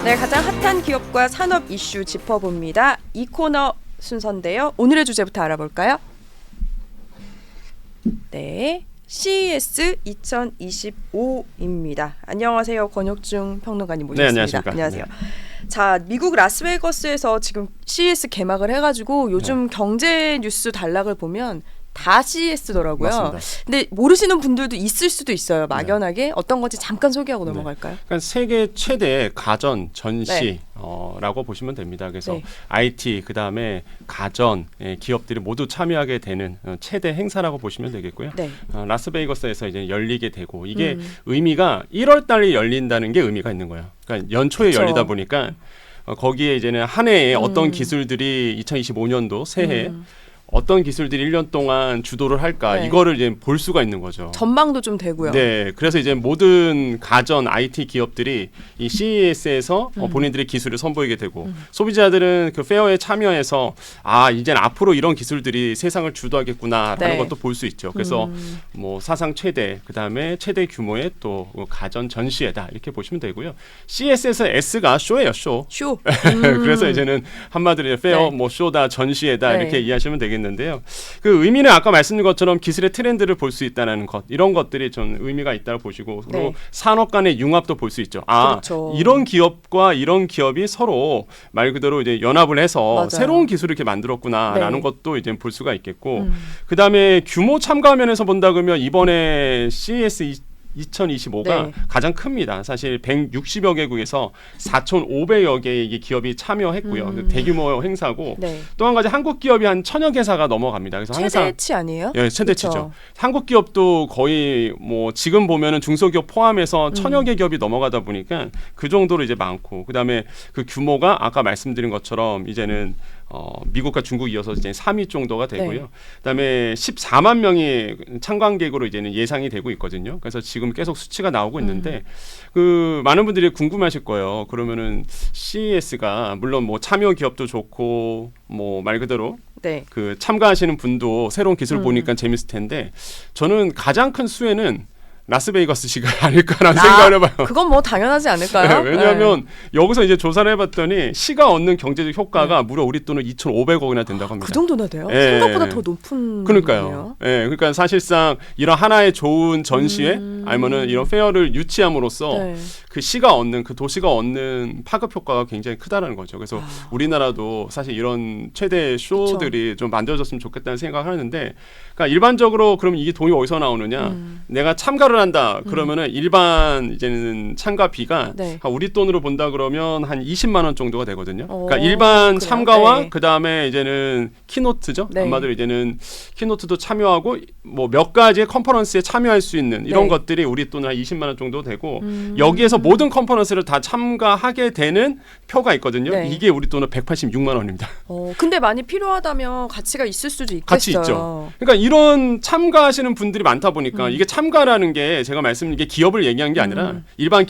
네, 가장 핫한 기업과 산업 이슈 짚어봅니다. 이 코너 순서인데요. 오늘의 주제부터 알아볼까요? 네, CES 2025입니다. 안녕하세요, 권혁중 평론가님 모셨습니다. 네, 안녕하십니까. 안녕하세요. 네. 자, 미국 라스베이거스에서 지금 CES 개막을 해가지고 요즘 경제 뉴스 단락을 보면 다 CES더라고요. 맞습니다. 근데 모르시는 분들도 있을 수도 있어요. 막연하게 어떤 건지 잠깐 소개하고 넘어갈까요? 그러니까 세계 최대 가전 전시 네. 라고 보시면 됩니다. 그래서 네. IT 그다음에 가전 기업들이 모두 참여하게 되는 최대 행사라고 보시면 되겠고요. 네. 라스베이거스에서 이제 열리게 되고 이게 의미가 1월 달에 열린다는 게 의미가 있는 거예요. 그러니까 연초에 그쵸. 열리다 보니까 거기에 이제는 한 해에 어떤 기술들이 2025년도 새해 어떤 기술들이 1년 동안 주도를 할까 네. 이거를 이제 볼 수가 있는 거죠. 전망도 좀 되고요. 네, 그래서 이제 모든 가전 IT 기업들이 이 CES에서 본인들의 기술을 선보이게 되고 소비자들은 그 페어에 참여해서 이제는 앞으로 이런 기술들이 세상을 주도하겠구나라는 네. 것도 볼 수 있죠. 그래서 뭐 사상 최대, 그 다음에 최대 규모의 또 가전 전시회다 이렇게 보시면 되고요. CES에서 S가 쇼예요, 쇼. 쇼. 그래서 이제는 한마디로 페어, 네. 뭐 쇼다, 전시회다 네. 이렇게 이해하시면 되겠는데요. 그 의미는 아까 말씀드린 것처럼 기술의 트렌드를 볼 수 있다는 것, 이런 것들이 좀 의미가 있다고 보시고, 그리고 네. 산업 간의 융합도 볼 수 있죠. 그렇죠. 이런 기업과 이런 기업이 서로 말 그대로 이제 연합을 해서 맞아요. 새로운 기술을 이렇게 만들었구나라는 네. 것도 이제 볼 수가 있겠고, 그 다음에 규모 참가 면에서 본다 그러면 이번에 CES 2025가 네. 가장 큽니다. 사실 160여 개국에서 4,500여 개의 기업이 참여했고요. 대규모 행사고 네. 또 한 가지 한국 기업이 한 1,000여 개사가 넘어갑니다. 그래서 항상 최대치 아니에요? 예, 최대치죠. 그쵸. 한국 기업도 거의 뭐 지금 보면은 중소기업 포함해서 1,000여 개 기업이 넘어가다 보니까 그 정도로 이제 많고 그다음에 그 규모가 아까 말씀드린 것처럼 이제는 미국과 중국 이어서 이제 3위 정도가 되고요. 네. 그다음에 14만 명이 참관객으로 이제는 예상이 되고 있거든요. 그래서 지금 계속 수치가 나오고 있는데 그 많은 분들이 궁금하실 거예요. 그러면은 CES가 물론 뭐 참여 기업도 좋고 뭐 말 그대로 네. 그 참가하시는 분도 새로운 기술 보니까 재밌을 텐데 저는 가장 큰 수혜는 라스베이거스시가 아닐까라는 생각을 해봐요. 그건 뭐 당연하지 않을까요? 네, 왜냐하면 여기서 이제 조사를 해봤더니 시가 얻는 경제적 효과가 무려 우리 돈은 2,500억이나 된다고 합니다. 그 정도나 돼요? 예. 생각보다 더 높은 그러니까요. 거네요. 예, 그러니까 사실상 이런 하나의 좋은 전시회 아니면은 이런 페어를 유치함으로써 네. 그 시가 얻는 그 도시가 얻는 파급 효과가 굉장히 크다라는 거죠. 그래서 우리나라도 사실 이런 최대 쇼들이 좀 만들어졌으면 좋겠다는 생각을 하는데, 그러니까 일반적으로 그러면 이게 돈이 어디서 나오느냐? 내가 참가를 한다. 그러면은 일반 이제는 참가비가 네. 우리 돈으로 본다 그러면 한 20만 원 정도가 되거든요. 오, 그러니까 일반 그래요? 참가와 네. 그 다음에 이제는 키노트죠. 네. 한마디로 이제는 키노트도 참여하고 뭐 몇 가지의 컨퍼런스에 참여할 수 있는 이런 네. 것들이 우리 돈은 한 20만 원 정도 되고 여기에서 모든 컨퍼런스를 다 참가하게 되는 표가 있거든요. 네. 이게 우리 돈은 186만 원입니다. 근데 많이 필요하다면 가치가 있을 수도 있겠어요. 같이 있죠. 그러니까 이런 참가하시는 분들이 많다 보니까 이게 참가라는 게 제가 말씀드린 게 기업을 얘기한 게 아니라 일반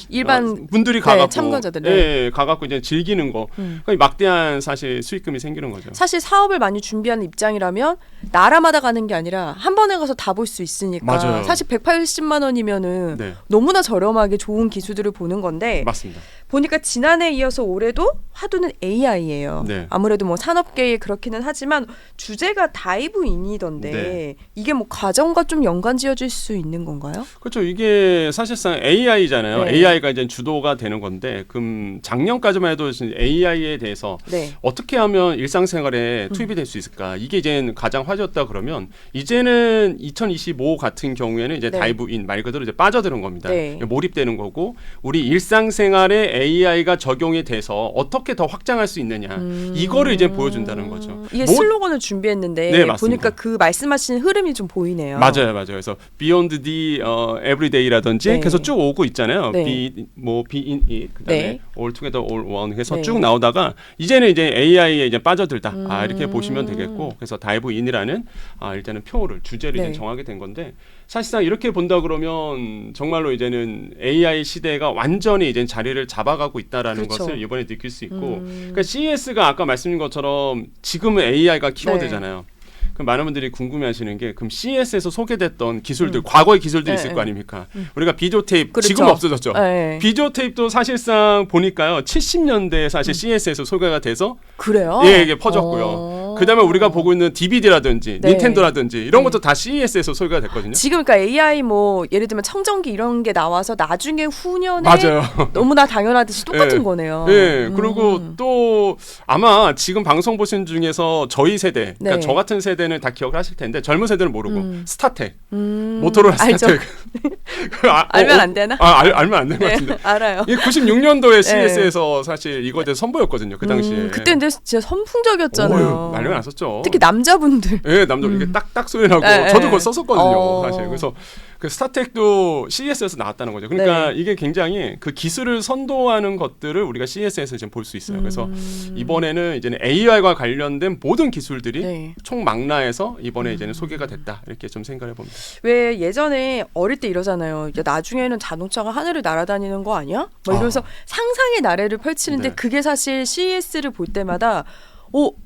분들이 가갖고 참가자들, 네. 예, 가갖고 이제 즐기는 거 그러니까 막대한 사실 수익금이 생기는 거죠. 사실 사업을 많이 준비하는 입장이라면 나라마다 가는 게 아니라 한 번에 가서 다 볼 수 있으니까 맞아요. 사실 180만 원이면은 네. 너무나 저렴하게 좋은 기술들을 보는 건데 맞습니다. 보니까 지난해에 이어서 올해도 화두는 AI예요. 네. 아무래도 뭐 산업계에 그렇기는 하지만 주제가 다이브인이던데 네. 이게 뭐 가정과 좀 연관 지어질 수 있는 건가요? 그렇죠. 이게 사실상 AI잖아요. 네. AI가 이제 주도가 되는 건데, 그럼 작년까지만 해도 AI에 대해서 네. 어떻게 하면 일상생활에 투입이 될 수 있을까? 이게 이제 가장 화제였다 그러면 이제는 2025 같은 경우에는 이제 네. 다이브인 말 그대로 이제 빠져드는 겁니다. 네. 몰입되는 거고 우리 일상생활에 AI가 적용이 돼서 어떻게 더 확장할 수 있느냐 이거를 이제 보여준다는 거죠. 이게 슬로건을 준비했는데 네, 맞습니다. 보니까 그 말씀하신 흐름이 좀 보이네요. 맞아요. 그래서 Beyond the Everyday라든지 네. 계속 쭉 오고 있잖아요. 네. Be in it, 그다음에 네. All Together, All One 해서 네. 쭉 나오다가 이제는 이제 AI에 이제 빠져들다. 이렇게 보시면 되겠고, 그래서 다이브 인이라는 일단은 표를 주제를 네. 이제 정하게 된 건데, 사실상 이렇게 본다 그러면 정말로 이제는 AI 시대가 완전히 이제 자리를 잡아가고 있다라는 그렇죠. 것을 이번에 느낄 수 있고, 그러니까 CES가 아까 말씀드린 것처럼 지금은 AI가 키워드잖아요. 그럼 많은 분들이 궁금해하시는 게 그럼 CES에서 소개됐던 기술들, 과거의 기술들이 있을 거 아닙니까? 우리가 비디오 테이프 그렇죠. 지금 없어졌죠. 네. 비디오 테이프도 사실상 보니까요 70년대에 사실 CES에서 소개가 돼서 그래요? 예, 이게 퍼졌고요. 그다음에 우리가 보고 있는 DVD라든지 네. 닌텐도라든지 이런 것도 다 CES에서 소개가 됐거든요. 지금 그러니까 AI 뭐 예를 들면 청정기 이런 게 나와서 나중에 후년에 맞아요. 너무나 당연하듯이 똑같은 예. 거네요. 네, 그리고 또 아마 지금 방송 보신 중에서 저희 세대, 그러니까 네. 저 같은 세대는 다 기억을 하실 텐데 젊은 세대는 모르고 스타텍, 음. 모토로라 알죠. 스타텍. 알면 안 되나? 알면 안 될 것 네, 같은데. 알아요. 이게 96년도에 CES에서 사실 이거에 대해서 선보였거든요. 그 당시에. 그때 근데 진짜 선풍적이었잖아요. 난리가 났었죠. 특히 남자분들. 예, 남자 이게 딱딱 소리 나고 네, 저도 네. 그걸 썼었거든요. 사실. 그래서 그 스타텍도 CES에서 나왔다는 거죠. 그러니까 이게 굉장히 그 기술을 선도하는 것들을 우리가 CES에서 지금 볼 수 있어요. 그래서 이번에는 이제는 AI와 관련된 모든 기술들이 네. 총망라해서 이번에 이제는 소개가 됐다. 이렇게 좀 생각해 봅니다. 왜 예전에 어릴 때 이러잖아요. 야, 나중에는 자동차가 하늘을 날아다니는 거 아니야? 뭐 이러면서 상상의 나래를 펼치는데 네. 그게 사실 CES를 볼 때마다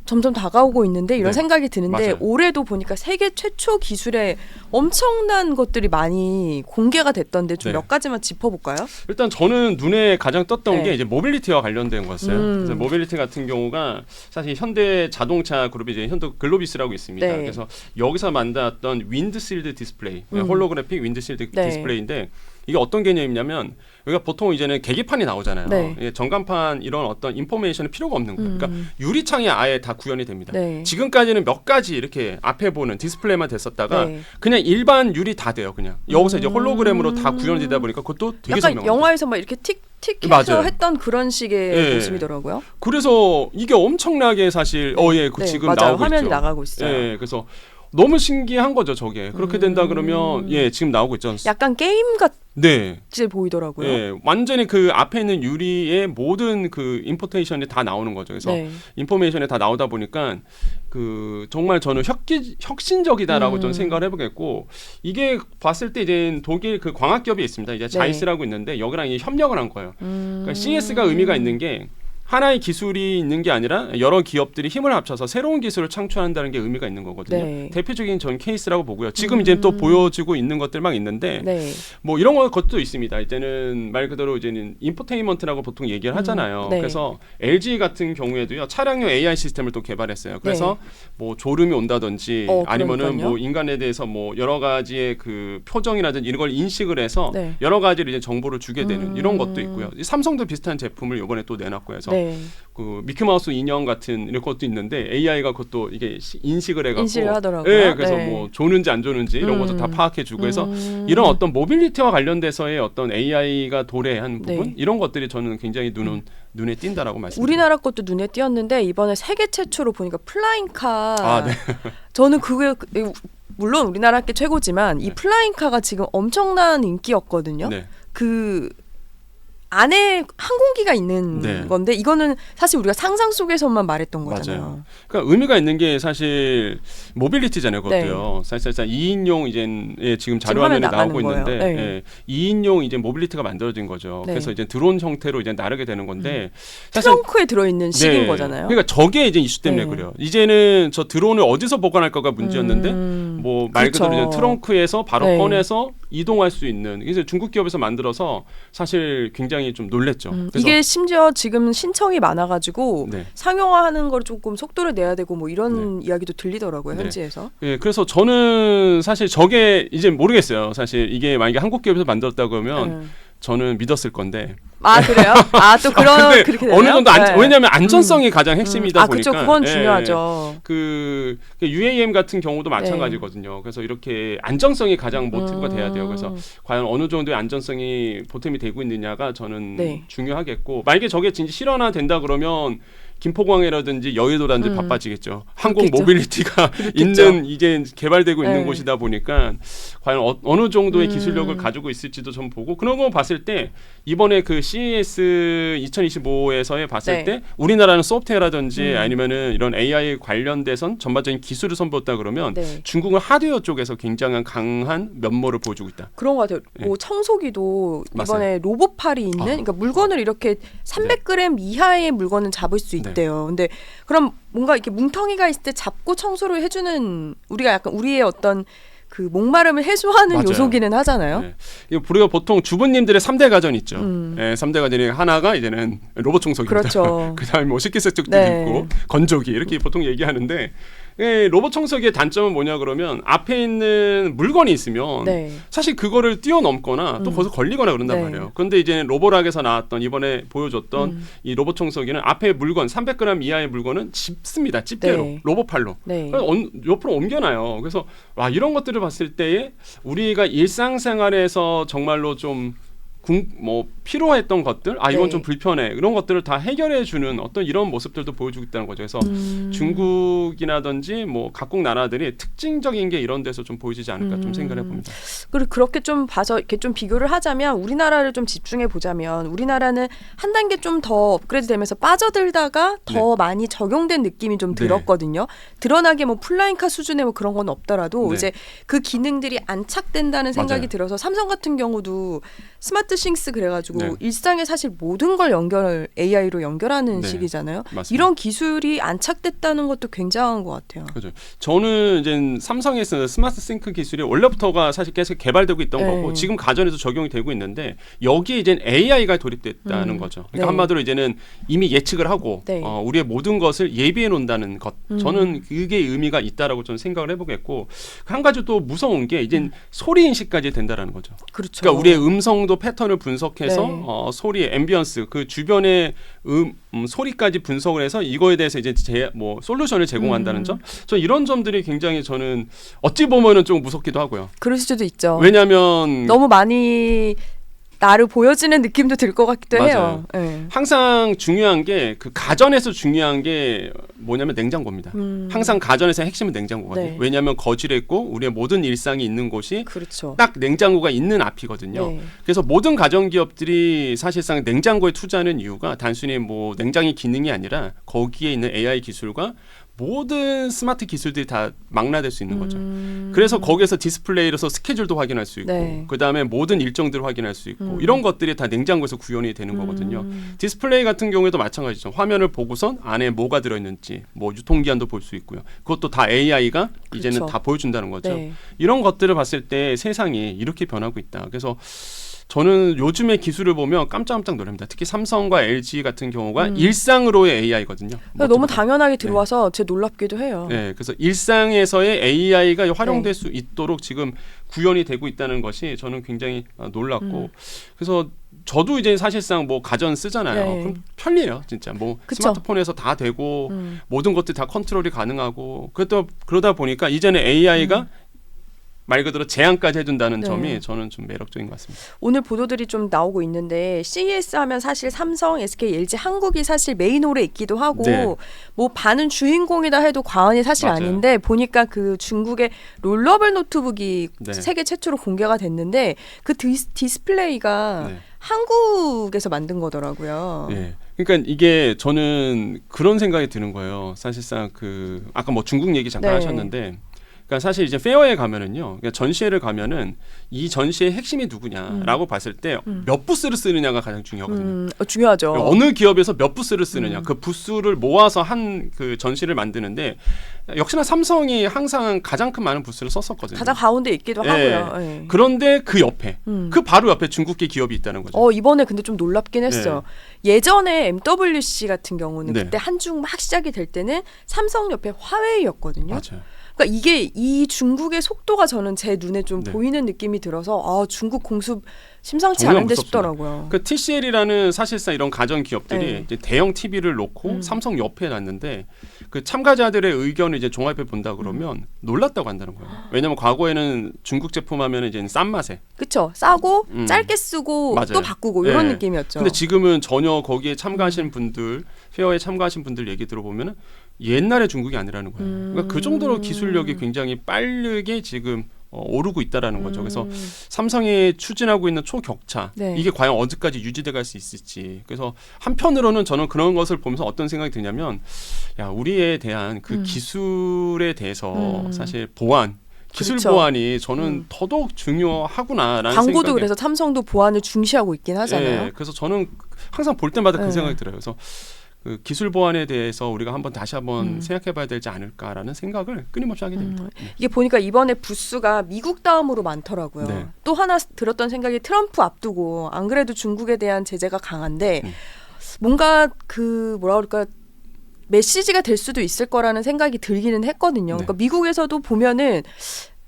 점점 다가오고 있는데 이런 네. 생각이 드는데 맞아요. 올해도 보니까 세계 최초 기술의 엄청난 것들이 많이 공개가 됐던데 좀 네. 몇 가지만 짚어볼까요? 일단 저는 눈에 가장 떴던 네. 게 이제 모빌리티와 관련된 거였어요. 그래서 모빌리티 같은 경우가 사실 현대 자동차 그룹이 이제 현대 글로비스라고 있습니다. 네. 그래서 여기서 만들었던 윈드실드 디스플레이, 홀로그래픽 윈드실드 네. 디스플레이인데 이게 어떤 개념이냐면 우리가 보통 이제는 계기판이 나오잖아요. 네. 예, 전간판 이런 어떤 인포메이션이 필요가 없는 거예요. 그러니까 유리창이 아예 다 구현이 됩니다. 네. 지금까지는 몇 가지 이렇게 앞에 보는 디스플레이만 됐었다가 네. 그냥 일반 유리 다 돼요. 그냥 여기서 이제 홀로그램으로 다 구현이 되다 보니까 그것도 되게 약간 선명합니다. 영화에서 막 이렇게 틱틱 해서 맞아요. 했던 그런 식의 예. 모습이더라고요. 그래서 이게 엄청나게 사실 네, 지금 맞아요. 나오고 화면이 있죠. 나가고 있어요. 예, 그래서 너무 신기한 거죠, 저게. 그렇게 된다 그러면 지금 나오고 있죠. 약간 게임 같이 네. 보이더라고요. 예, 완전히 그 앞에 있는 유리의 모든 그 인포테이션이 다 나오는 거죠. 그래서 네. 인포메이션이 다 나오다 보니까 그 정말 저는 혁신적이다라고 좀 생각을 해보겠고 이게 봤을 때 이제 독일 그 광학기업이 있습니다. 이제 자이스라고 있는데 여기랑 이제 협력을 한 거예요. 그러니까 CES가 의미가 있는 게 하나의 기술이 있는 게 아니라 여러 기업들이 힘을 합쳐서 새로운 기술을 창출한다는 게 의미가 있는 거거든요. 네. 대표적인 전 케이스라고 보고요. 지금 이제 또 보여지고 있는 것들 막 있는데 네. 뭐 이런 것도 있습니다. 이제는 말 그대로 이제는 인포테인먼트라고 보통 얘기를 하잖아요. 네. 그래서 LG 같은 경우에도요. 차량용 AI 시스템을 또 개발했어요. 그래서 뭐 졸음이 온다든지 아니면은 그러니까요. 뭐 인간에 대해서 뭐 여러 가지의 그 표정이라든지 이런 걸 인식을 해서 네. 여러 가지를 이제 정보를 주게 되는 이런 것도 있고요. 삼성도 비슷한 제품을 이번에 또 내놨고 해서 네. 그 미키마우스 인형 같은 이런 것도 있는데 AI가 그것도 이게 인식을 해갖고 인식을 하더라고요. 예, 그래서 네. 뭐 조는지 안 조는지 이런 것도 다 파악해주고 해서 이런 어떤 모빌리티와 관련돼서의 어떤 AI가 도래한 부분 네. 이런 것들이 저는 굉장히 눈에 띈다라고 말씀드립니다. 우리나라 것도 눈에 띄었는데 이번에 세계 최초로 보니까 플라잉카. 네. 저는 그게 물론 우리나라 게 최고지만 이 플라잉카가 지금 엄청난 인기였거든요. 네. 그 안에 항공기가 있는 네. 건데 이거는 사실 우리가 상상 속에서만 말했던 거잖아요. 맞아요. 그러니까 의미가 있는 게 사실 모빌리티잖아요. 그것도요. 사실상 2인용 이제 지금 자료 화면에 나오고 있는데 네. 예, 2인용 이제 모빌리티가 만들어진 거죠. 네. 그래서 이제 드론 형태로 이제 나르게 되는 건데 사실 트렁크에 들어있는 식인 네. 거잖아요. 그러니까 저게 이제 이슈 때문에 네. 그래요. 이제는 저 드론을 어디서 보관할까가 문제였는데 뭐 말 그대로 그렇죠. 이제 트렁크에서 바로 네. 꺼내서 이동할 수 있는. 그래서 중국 기업에서 만들어서 사실 굉장히 좀 놀랬죠. 그래서 이게 심지어 지금 신청이 많아가지고 네. 상용화하는 걸 조금 속도를 내야 되고 뭐 이런 이야기도 들리더라고요. 현지에서. 예, 그래서 저는 사실 저게 이제 모르겠어요. 사실 이게 만약에 한국 기업에서 만들었다 그러면 저는 믿었을 건데. 아 그래요? 아 또 그런 그렇게 되나요? 어느 정도 왜냐하면 안전성이 가장 핵심이다 보니까. 그렇죠. 그건 중요하죠. 그 UAM 같은 경우도 마찬가지거든요. 그래서 이렇게 안정성이 가장 모티브가 돼야 돼요. 그래서 과연 어느 정도의 안전성이 보탬이 되고 있느냐가 저는 중요하겠고 만약에 저게 진짜 실현화 된다 그러면 김포공항이라든지 여의도라든지 바빠지겠죠. 항공 모빌리티가 있는 이제 개발되고 있는 곳이다 보니까 과연 어느 정도의 기술력을 가지고 있을지도 좀 보고 그런 거 봤을 때 이번에 그 CES 2025에서에 봤을 때 우리나라는 소프트웨어라든지 아니면은 이런 AI 관련돼선 전반적인 기술을 선보였다 그러면 중국은 하드웨어 쪽에서 굉장히 강한 면모를 보여주고 있다. 그런 것 같아요. 뭐 청소기도 이번에 로봇팔이 있는 그러니까 물건을 이렇게 300g 이하의 물건은 잡을 수 있다. 없대요. 근데 그럼 뭔가 이렇게 뭉텅이가 있을 때 잡고 청소를 해주는 우리가 약간 우리의 어떤 그 목마름을 해소하는 맞아요. 요소기는 하잖아요. 네. 우리가 보통 주부님들의 3대 가전 있죠. 네, 3대 가전이 하나가 이제는 로봇 청소기입니다. 그렇죠. 그다음에 뭐 식기세척기도 네. 있고 건조기 이렇게 보통 얘기하는데 로봇 청소기의 단점은 뭐냐 그러면 앞에 있는 물건이 있으면 네. 사실 그거를 뛰어넘거나 또 거기서 걸리거나 그런단 네. 말이에요. 그런데 이제 로보락에서 나왔던 이번에 보여줬던 이 로봇 청소기는 앞에 물건 300g 이하의 물건은 짚습니다. 집게로 네. 로봇팔로. 네. 옆으로 옮겨놔요. 그래서 와 이런 것들을 봤을 때에 우리가 일상생활에서 정말로 좀 필요했던 것들, 이건 네. 좀 불편해 이런 것들을 다 해결해주는 어떤 이런 모습들도 보여주고 있다는 거죠. 그래서 중국이라든지 뭐 각국 나라들이 특징적인 게 이런 데서 좀 보여지지 않을까 좀 생각을 해봅니다. 그리고 그렇게 좀 봐서 이렇게 좀 비교를 하자면 우리나라를 좀 집중해 보자면 우리나라는 한 단계 좀 더 업그레이드되면서 빠져들다가 더 많이 적용된 느낌이 좀 네. 들었거든요. 드러나게 뭐 플라잉카 수준의 뭐 그런 건 없더라도 네. 이제 그 기능들이 안착된다는 생각이 맞아요. 들어서 삼성 같은 경우도 스마트 싱스 그래가지고 네. 일상에 사실 모든 걸 AI로 연결하는 네. 시기잖아요. 맞습니다. 이런 기술이 안착됐다는 것도 굉장한 것 같아요. 그죠. 저는 이제 삼성에서 스마트 싱크 기술이 원래부터가 사실 계속 개발되고 있던 네. 거고 지금 가전에도 적용이 되고 있는데 여기에 이제 AI가 도입됐다는 거죠. 그러니까 네. 한마디로 이제는 이미 예측을 하고 네. 우리의 모든 것을 예비해 놓는다는 것. 저는 그게 의미가 있다라고 좀 생각을 해보겠고 한 가지 또 무서운 게 이제 소리 인식까지 된다라는 거죠. 그렇죠. 그러니까 우리의 음성도 패턴을 분석해서 네. 소리 앰비언스 그 주변의 소리까지 분석을 해서 이거에 대해서 이제 솔루션을 제공한다는 점. 저 이런 점들이 굉장히 저는 어찌 보면은 좀 무섭기도 하고요. 그럴 수도 있죠. 왜냐하면 너무 많이 나를 보여주는 느낌도 들 것 같기도 맞아요. 해요. 네. 항상 중요한 게 그 가전에서 중요한 게 뭐냐면 냉장고입니다. 항상 가전에서 핵심은 냉장고거든요. 네. 왜냐하면 거실했고 우리의 모든 일상이 있는 곳이 그렇죠. 딱 냉장고가 있는 앞이거든요. 네. 그래서 모든 가전 기업들이 사실상 냉장고에 투자하는 이유가 단순히 뭐 냉장의 기능이 아니라 거기에 있는 AI 기술과 모든 스마트 기술들이 다 망라될 수 있는 거죠. 그래서 거기에서 디스플레이로서 스케줄도 확인할 수 있고 네. 그다음에 모든 일정들을 확인할 수 있고 이런 것들이 다 냉장고에서 구현이 되는 거거든요. 디스플레이 같은 경우에도 마찬가지죠. 화면을 보고선 안에 뭐가 들어있는지 뭐 유통기한도 볼 수 있고요. 그것도 다 AI가 이제는 그렇죠. 다 보여준다는 거죠. 네. 이런 것들을 봤을 때 세상이 이렇게 변하고 있다. 그래서 저는 요즘의 기술을 보면 깜짝깜짝 놀랍니다. 특히 삼성과 LG 같은 경우가 일상으로의 AI거든요. 너무 당연하게 들어와서 제 놀랍기도 해요. 네, 그래서 일상에서의 AI가 활용될 수 있도록 지금 구현이 되고 있다는 것이 저는 굉장히 놀랍고 그래서 저도 이제 사실상 뭐 가전 쓰잖아요. 네. 그럼 편리해요, 진짜. 뭐 그쵸. 스마트폰에서 다 되고 모든 것들이 다 컨트롤이 가능하고 그러다 보니까 이제는 AI가 말 그대로 제한까지 해준다는 네. 점이 저는 좀 매력적인 것 같습니다. 오늘 보도들이 좀 나오고 있는데 CES 하면 사실 삼성, SK, LG 한국이 사실 메인홀에 있기도 하고 네. 뭐 반은 주인공이다 해도 과언이 사실 맞아요. 아닌데 보니까 그 중국의 롤러블 노트북이 네. 세계 최초로 공개가 됐는데 그 디스플레이가 네. 한국에서 만든 거더라고요. 네. 그러니까 이게 저는 그런 생각이 드는 거예요. 사실상 그 아까 뭐 중국 얘기 잠깐 네. 하셨는데 그러니까 사실 이제 페어에 가면은요. 그러니까 전시회를 가면은 이 전시의 핵심이 누구냐라고 봤을 때 몇 부스를 쓰느냐가 가장 중요하거든요. 중요하죠. 어느 기업에서 몇 부스를 쓰느냐, 그 부스를 모아서 한 그 전시를 만드는데 역시나 삼성이 항상 가장 큰 많은 부스를 썼었거든요. 가장 가운데 있기도 예. 하고요. 예. 그런데 그 옆에, 그 바로 옆에 중국계 기업이 있다는 거죠. 이번에 근데 좀 놀랍긴 했어요. 예전에 MWC 같은 경우는 네. 그때 한중 막 시작이 될 때는 삼성 옆에 화웨이였거든요. 맞아요. 그러니까 이게 이 중국의 속도가 저는 제 눈에 좀 네. 보이는 느낌이 들어서 중국 공습 심상치 정말 않은데 무섭습니다. 싶더라고요. 그 TCL이라는 사실상 이런 가전 기업들이 네. 이제 대형 TV를 놓고 삼성 옆에 놨는데 그 참가자들의 의견을 이제 종합해 본다 그러면 놀랐다고 한다는 거예요. 왜냐하면 과거에는 중국 제품 하면 이제 싼 맛에. 그렇죠. 싸고 짧게 쓰고 맞아요. 또 바꾸고 이런 네. 느낌이었죠. 근데 지금은 전혀 거기에 참가하신 분들, 페어에 참가하신 분들 얘기 들어보면은 옛날의 중국이 아니라는 거예요. 그러니까 그 정도로 기술력이 굉장히 빠르게 지금 오르고 있다라는 거죠. 그래서 삼성이 추진하고 있는 초격차 네. 이게 과연 어디까지 유지돼 갈 수 있을지. 그래서 한편으로는 저는 그런 것을 보면서 어떤 생각이 드냐면 야 우리에 대한 그 기술에 대해서 사실 보안 기술 그렇죠. 보안이 저는 더더욱 중요하구나라는 광고도 생각이 그래서 삼성도 보안을 중시하고 있긴 하잖아요. 그래서 저는 항상 볼 때마다 그 네. 생각이 들어요. 그래서 그 기술 보안에 대해서 우리가 다시 한번 음. 생각해봐야 되지 않을까라는 생각을 끊임없이 하게 됩니다. 이게 보니까 이번에 부스가 미국 다음으로 많더라고요. 네. 또 하나 들었던 생각이 트럼프 앞두고 안 그래도 중국에 대한 제재가 강한데 뭔가 그 뭐라 그럴까 메시지가 될 수도 있을 거라는 생각이 들기는 했거든요. 네. 그러니까 미국에서도 보면은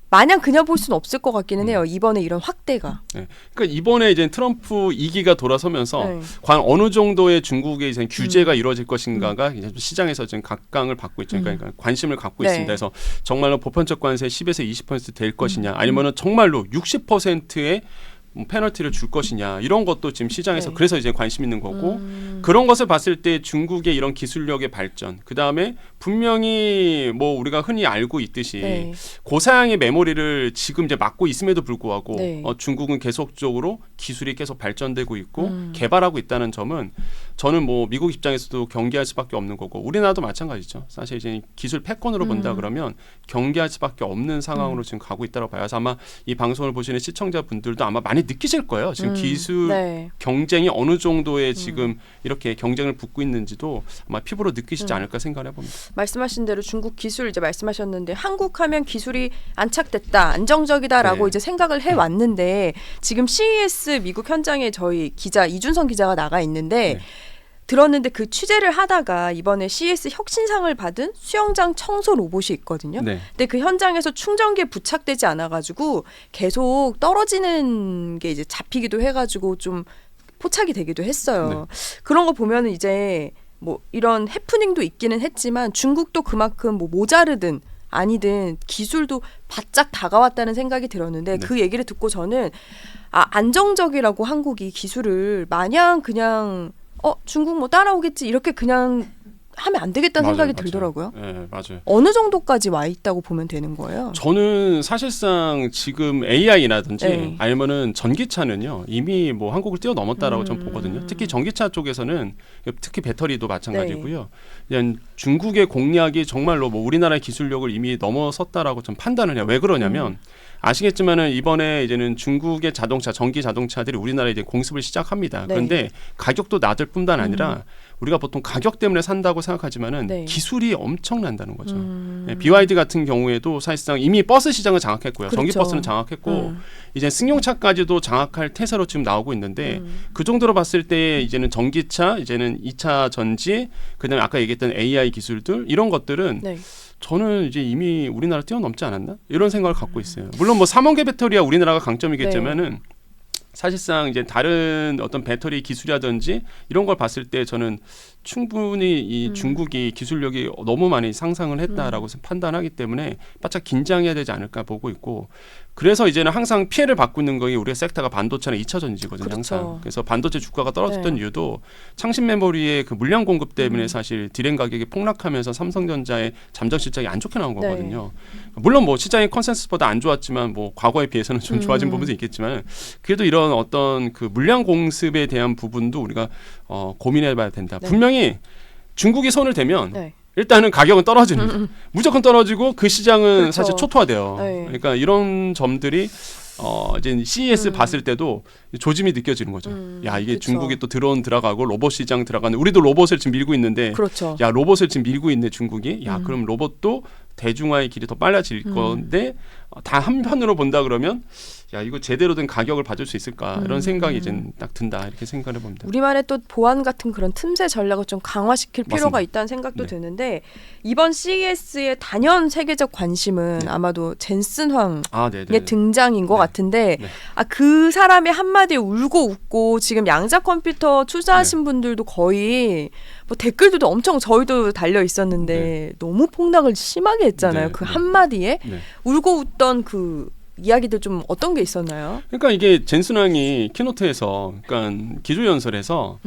마냥 그냥 볼 수는 없을 것 같기는 해요. 이번에 이런 확대가. 네. 그러니까 이번에 이제 트럼프 2기가 돌아서면서 네. 과연 어느 정도의 중국의 이제 규제가 이루어질 것인가가 이제 시장에서 지금 각광을 받고 있죠. 그러니까 관심을 갖고 네. 있습니다. 그래서 정말로 보편적 관세 10에서 20%될 것이냐, 아니면은 정말로 60%의 페널티를 줄 것이냐, 이런 것도 지금 시장에서 네. 그래서 이제 관심 있는 거고, 그런 것을 봤을 때 중국의 이런 기술력의 발전, 그 다음에 분명히 뭐 우리가 흔히 알고 있듯이 네. 고사양의 메모리를 지금 이제 막고 있음에도 불구하고 네. 중국은 계속적으로 기술이 계속 발전되고 있고 개발하고 있다는 점은 저는 뭐 미국 입장에서도 경계할 수밖에 없는 거고, 우리나라도 마찬가지죠. 사실 이제 기술 패권으로 본다 그러면 경계할 수밖에 없는 상황으로 지금 가고 있다고 봐요. 그래서 아마 이 방송을 보시는 시청자분들도 아마 많이 느끼실 거예요. 지금 기술 네. 경쟁이 어느 정도의 지금 이렇게 경쟁을 붙고 있는지도 아마 피부로 느끼시지 않을까 생각을 해봅니다. 말씀하신 대로 중국 기술 이제 말씀하셨는데 한국 하면 기술이 안착됐다, 안정적이다라고 네. 이제 생각을 해 왔는데 지금 CES 미국 현장에 저희 기자 이준성 기자가 나가 있는데 네. 들었는데 그 취재를 하다가 이번에 CES 혁신상을 받은 수영장 청소 로봇이 있거든요. 네. 근데 그 현장에서 충전기에 부착되지 않아가지고 계속 떨어지는 게 이제 잡히기도 해가지고 좀 포착이 되기도 했어요. 그런 거 보면은 이제 뭐 이런 해프닝도 있기는 했지만 중국도 그만큼 뭐 모자르든 아니든 기술도 바짝 다가왔다는 생각이 들었는데 그 얘기를 듣고 저는 안정적이라고 한국이 기술을 마냥 그냥 중국 뭐 따라오겠지 이렇게 그냥 하면 안 되겠다는 생각이 들더라고요. 네, 맞아요. 어느 정도까지 와 있다고 보면 되는 거예요? 저는 사실상 지금 AI라든지 네. 아니면은 전기차는요 이미 뭐 한국을 뛰어넘었다라고 좀 보거든요. 특히 전기차 쪽에서는 특히 배터리도 마찬가지고요. 그냥 중국의 공략이 정말로 뭐 우리나라의 기술력을 이미 넘어섰다라고 좀 판단을 해요. 왜 그러냐면 아시겠지만은 이번에 이제는 중국의 자동차, 전기 자동차들이 우리나라에 이제 공습을 시작합니다. 네. 그런데 가격도 낮을 뿐만 아니라 우리가 보통 가격 때문에 산다고 생각하지만은 네. 기술이 엄청난다는 거죠. 네, BYD 같은 경우에도 사실상 이미 버스 시장을 장악했고요. 그렇죠. 전기 버스는 장악했고 이제 승용차까지도 장악할 태세로 지금 나오고 있는데 그 정도로 봤을 때 이제는 전기차, 이제는 2차 전지, 그다음에 아까 얘기했던 AI 기술들 이런 것들은 네. 저는 이제 이미 우리나라 뛰어넘지 않았나? 이런 생각을 갖고 있어요. 물론 뭐 3원계 배터리야 우리나라가 강점이겠지만은 사실상 이제 다른 어떤 배터리 기술이라든지 이런 걸 봤을 때 저는 충분히 이 중국이 기술력이 너무 많이 상상을 했다라고 판단하기 때문에 바짝 긴장해야 되지 않을까 보고 있고, 그래서 이제는 항상 피해를 받고 있는 거이 우리의 섹터가 반도체나 2차 전지거든요. 그렇죠. 항상. 그래서 반도체 주가가 떨어졌던 네. 이유도 창신 메모리의 그 물량 공급 때문에 사실 디램 가격이 폭락하면서 삼성전자의 잠정 실적이 안 좋게 나온 거거든요. 물론 뭐 시장의 컨센서스보다 안 좋았지만 뭐 과거에 비해서는 좀 좋아진 부분도 있겠지만 그래도 이런 어떤 그 물량 공습에 대한 부분도 우리가 고민해봐야 된다. 네. 분명히 중국이 손을 대면 네. 일단은 가격은 떨어집니다. 무조건 떨어지고 그 시장은 그렇죠. 사실 초토화돼요. 네. 그러니까 이런 점들이 이제 CES 봤을 때도 조짐이 느껴지는 거죠. 야, 이게 그쵸. 중국이 또 드론 들어가고 로봇 시장 들어가는, 우리도 로봇을 지금 밀고 있는데 그렇죠. 야, 로봇을 지금 밀고 있네 중국이. 야, 그럼 로봇도 대중화의 길이 더 빨라질 건데 다 한편으로 본다 그러면 야, 이거 제대로 된 가격을 받을 수 있을까 이런 생각이 이제 딱 든다 이렇게 생각을 해봅니다. 우리만의 또 보안 같은 그런 틈새 전략을 좀 강화시킬 필요가 맞습니다. 있다는 생각도 네. 드는데 이번 CES의 단연 세계적 관심은 아마도 젠슨 황의 네네. 등장인 것 네. 같은데 네. 그 사람의 한마디에 울고 웃고 지금 양자 컴퓨터 투자하신 분들도 거의 뭐 댓글들도 엄청 저희도 달려 있었는데 너무 폭락을 심하게 했잖아요. 네. 그 네. 한마디에 네. 울고 웃던 그 이야기들 좀 어떤 게 있었나요? 그러니까 이게 젠슨왕이 키노트에서, 그러니까 기조연설에서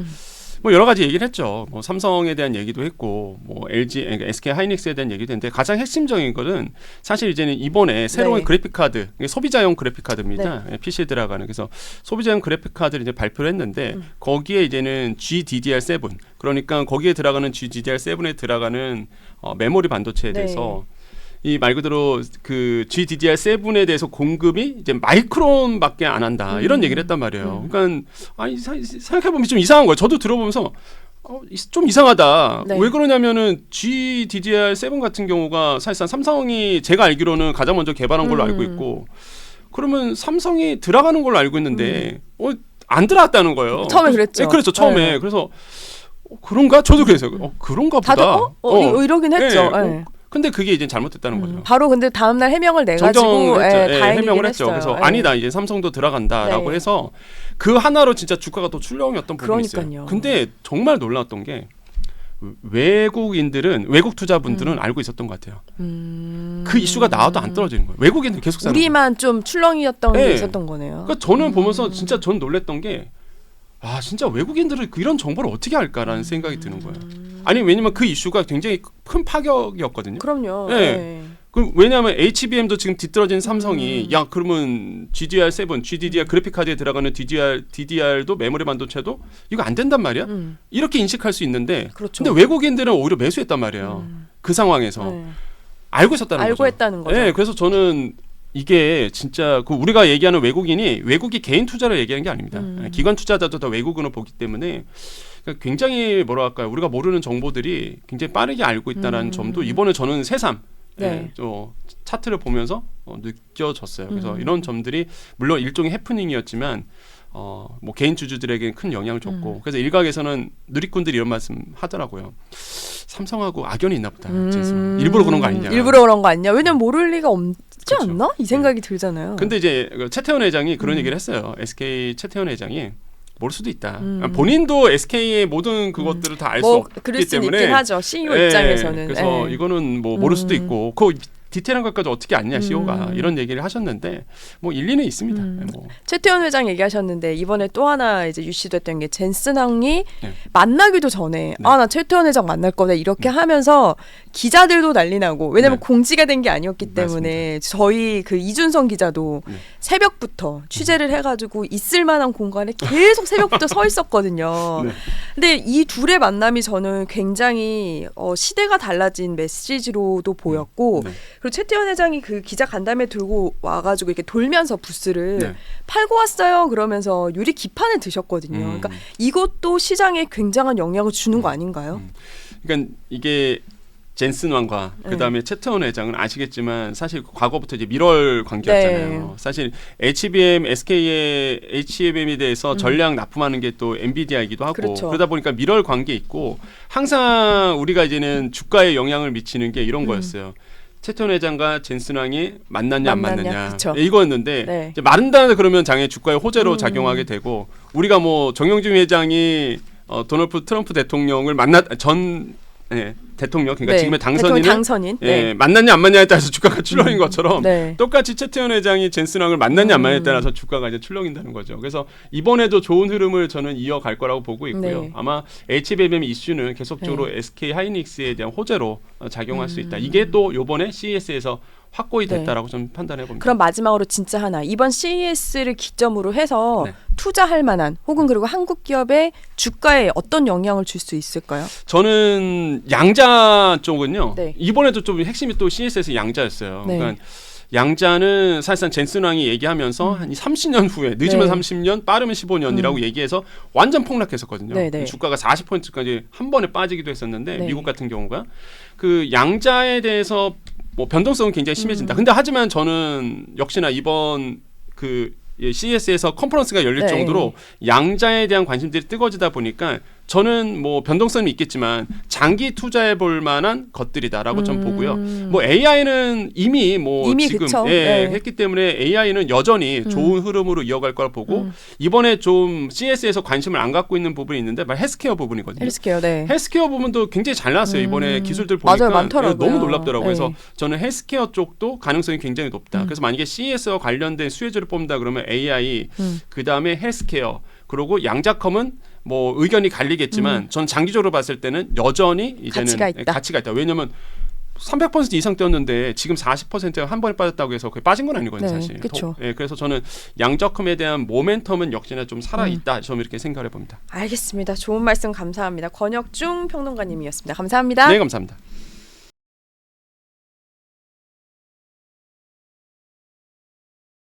뭐 여러 가지 얘기를 했죠. 뭐 삼성에 대한 얘기도 했고, 뭐 LG, 그러니까 SK 하이닉스에 대한 얘기도 했는데 가장 핵심적인 것은 사실 이제는 이번에 새로운 네. 그래픽 카드, 이게 소비자용 그래픽 카드입니다. PC에 들어가는. 그래서 소비자용 그래픽 카드를 이제 발표를 했는데 거기에 이제는 GDDR7, 그러니까 거기에 들어가는 GDDR7에 들어가는 메모리 반도체에 대해서 이 말 그대로 그 GDDR7에 대해서 공급이 이제 마이크론밖에 안 한다 이런 얘기를 했단 말이에요. 그러니까 생각해 보면 좀 이상한 거예요. 저도 들어보면서 좀 이상하다. 네. 왜 그러냐면은 GDDR7 같은 경우가 사실상 삼성이 제가 알기로는 가장 먼저 개발한 걸로 알고 있고 그러면 삼성이 들어가는 걸로 알고 있는데 안 들어갔다는 거예요. 처음에 그랬죠. 네, 그렇죠. 처음에. 네. 그래서 그런가? 저도 그래서요. 그런가 다들 보다. 이러긴 했죠. 네. 네. 근데 그게 이제 잘못됐다는 거죠. 바로 근데 다음날 해명을 내가지고 정정을 했죠. 예, 다행이긴 해명을 했죠. 했어요. 그래서 예. 아니다 이제 삼성도 들어간다라고 네. 해서 그 하나로 진짜 주가가 또 출렁였던 부분이 그러니까요. 있어요. 근데 정말 놀랐던 게 외국 투자분들은 알고 있었던 것 같아요. 그 이슈가 나와도 안 떨어지는 거예요. 외국인들 계속 사는 우리만 좀 출렁이었던 게 네. 있었던 거네요. 그러니까 저는 보면서 진짜 전 놀랬던 게 진짜 외국인들은 이런 정보를 어떻게 알까라는 생각이 드는 거예요. 아니 왜냐면 그 이슈가 굉장히 큰 파격이었거든요. 그럼요. 네. 네. 왜냐하면 HBM도 지금 뒤떨어진 삼성이 야 그러면 GDR7, GDDR 그래픽 카드에 들어가는 DDR도 메모리 반도체도 이거 안 된단 말이야. 이렇게 인식할 수 있는데 그렇죠. 근데 외국인들은 오히려 매수했단 말이에요. 그 상황에서 네. 알고 있었다는 알고 거죠. 했다는 거죠. 네, 그래서 저는 이게 진짜 우리가 얘기하는 외국이 개인 투자를 얘기하는 게 아닙니다. 기관 투자자도 다 외국인을 보기 때문에 그러니까 굉장히 뭐랄까요 우리가 모르는 정보들이 굉장히 빠르게 알고 있다는 점도 이번에 저는 새삼 네. 차트를 보면서 느껴졌어요. 그래서 이런 점들이 물론 일종의 해프닝이었지만 뭐 개인 주주들에게 큰 영향을 줬고 그래서 일각에서는 누리꾼들이 이런 말씀 하더라고요. 삼성하고 악연이 있나 보다. 일부러 그런 거 아니냐. 일부러 그런 거 아니냐. 왜냐면 모를 리가 없지 그렇죠. 않나? 이 생각이 들잖아요. 근데 이제 최태원 회장이 그런 얘기를 했어요. SK 최태원 회장이 모를 수도 있다. 본인도 SK의 모든 그것들을 다 알 수 없기 그럴 수는 때문에 있긴 하죠. CEO 예, 입장에서는. 그래서 예. 이거는 뭐 모를 수도 있고 그 디테일한 것까지 어떻게 알냐 CEO가 이런 얘기를 하셨는데 뭐 일리는 있습니다. 뭐. 최태원 회장 얘기하셨는데 이번에 또 하나 이제 유시됐던 게 젠슨 항이 네. 만나기도 전에 네. 나 최태원 회장 만날 거다 이렇게 하면서 기자들도 난리 나고 왜냐면 네. 공지가 된 게 아니었기 때문에 저희 그 이준성 기자도 네. 새벽부터 취재를 해가지고 있을 만한 공간에 계속 새벽부터 서 있었거든요. 네. 근데 이 둘의 만남이 저는 굉장히 시대가 달라진 메시지로도 보였고 네. 그리고 최태원 회장이 그 기자 간담회 들고 와가지고 이렇게 돌면서 부스를 네. 팔고 왔어요. 그러면서 유리 기판을 드셨거든요. 그러니까 이것도 시장에 굉장한 영향을 주는 거 아닌가요? 그러니까 이게 젠슨 왕과 그다음에 최태원 회장은 아시겠지만 사실 과거부터 이제 밀월 관계였잖아요. 네. 사실 HBM, SK의 HBM에 대해서 전량 납품하는 게 또 엔비디아이기도 하고 그렇죠. 그러다 보니까 밀월 관계 있고 항상 우리가 이제는 주가에 영향을 미치는 게 이런 거였어요. 최태원 회장과 젠슨 왕이 만났냐 안 만났냐 그쵸. 이거였는데 네. 이제 마른다 그러면 장애 주가의 호재로 작용하게 되고 우리가 뭐 정영진 회장이 도널드 트럼프 대통령을 대통령 그러니까 네. 지금의 대통령 당선인은 당선인. 네. 만났냐 안 만났냐에 따라서 주가가 출렁인 것처럼 네. 똑같이 최태원 회장이 젠슨 왕을 만났냐 안 만났냐에 따라서 주가가 이제 출렁인다는 거죠. 그래서 이번에도 좋은 흐름을 저는 이어갈 거라고 보고 있고요. 네. 아마 HBM 이슈는 계속적으로 SK 하이닉스에 대한 호재로 작용할 수 있다. 이게 또 이번에 CES에서 확고히 됐다라고 좀 판단해 봅니다. 그럼 마지막으로 진짜 하나 이번 CES를 기점으로 해서 네. 투자할 만한 혹은 그리고 한국 기업의 주가에 어떤 영향을 줄 수 있을까요? 저는 양자 쪽은요. 네. 이번에도 좀 핵심이 또 CES에서 양자였어요. 네. 그러니까 양자는 사실상 젠슨 왕이 얘기하면서 한 30년 후에 늦으면 네. 30년 빠르면 15년이라고 얘기해서 완전 폭락했었거든요. 네, 네. 주가가 40%까지 한 번에 빠지기도 했었는데 네. 미국 같은 경우가 그 양자에 대해서 뭐 변동성은 굉장히 심해진다. 근데 하지만 저는 역시나 이번 그 CES에서 컨퍼런스가 열릴 네. 정도로 양자에 대한 관심들이 뜨거워지다 보니까 저는 뭐 변동성이 있겠지만 장기 투자해 볼 만한 것들이다라고 좀 보고요. 뭐 AI는 이미 지금 그쵸. 네. 했기 때문에 AI는 여전히 좋은 흐름으로 이어갈 걸 보고 이번에 좀 CES에서 관심을 안 갖고 있는 부분이 있는데 헬스케어 부분이거든요. 헬스케어, 네. 헬스케어 부분도 굉장히 잘 나왔어요. 이번에 기술들 보니까 맞아요, 많더라고요. 너무 놀랍더라고요. 네. 그래서 저는 헬스케어 쪽도 가능성이 굉장히 높다. 그래서 만약에 CES와 관련된 수혜주를 뽑는다 그러면 AI, 그 다음에 헬스케어, 그리고 양자컴은 뭐 의견이 갈리겠지만 전 장기적으로 봤을 때는 여전히 이제는 가치가 있다. 왜냐하면 300% 이상 뛰었는데 지금 40%가 한 번에 빠졌다고 해서 그게 빠진 건 아니거든요, 네, 사실. 그쵸. 그래서 저는 양자컴에 대한 모멘텀은 역시나 좀 살아 있다. 저는 이렇게 생각해 봅니다. 알겠습니다. 좋은 말씀 감사합니다. 권혁중 평론가님이었습니다. 감사합니다. 네, 감사합니다.